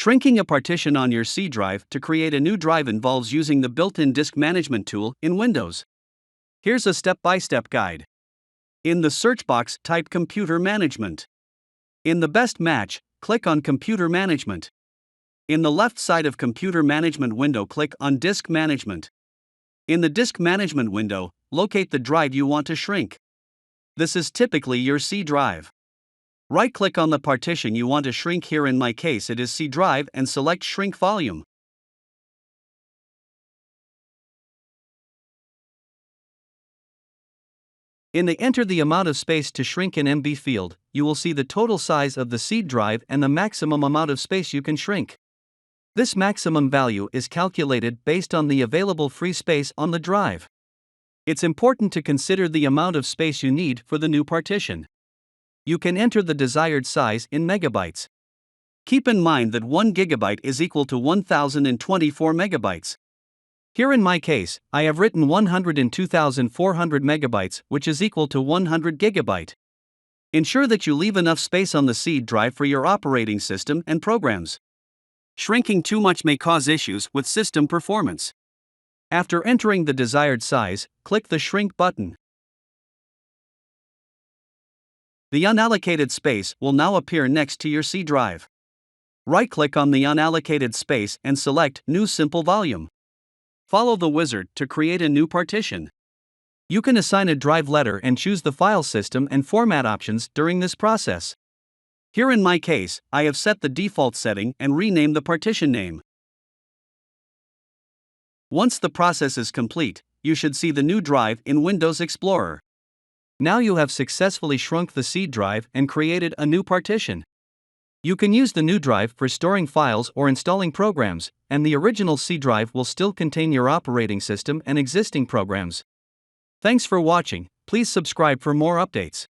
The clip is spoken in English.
Shrinking a partition on your C drive to create a new drive involves using the built-in disk management tool in Windows. Here's a step-by-step guide. In the search box, type Computer Management. In the best match, click on Computer Management. In the left side of Computer Management window, click on Disk Management. In the Disk Management window, locate the drive you want to shrink. This is typically your C drive. Right-click on the partition you want to shrink. Here in my case it is C drive, and select Shrink Volume. In the Enter the amount of space to shrink in MB field, you will see the total size of the C drive and the maximum amount of space you can shrink. This maximum value is calculated based on the available free space on the drive. It's important to consider the amount of space you need for the new partition. You can enter the desired size in megabytes. Keep in mind that 1 gigabyte is equal to 1024 megabytes. Here in my case, I have written 102,400 megabytes, which is equal to 100 gigabyte. Ensure that you leave enough space on the C drive for your operating system and programs. Shrinking too much may cause issues with system performance. After entering the desired size, click the Shrink button. The unallocated space will now appear next to your C drive. Right-click on the unallocated space and select New Simple Volume. Follow the wizard to create a new partition. You can assign a drive letter and choose the file system and format options during this process. Here in my case, I have set the default setting and renamed the partition name. Once the process is complete, you should see the new drive in Windows Explorer. Now you have successfully shrunk the C drive and created a new partition. You can use the new drive for storing files or installing programs, and the original C drive will still contain your operating system and existing programs. Thanks for watching. Please subscribe for more updates.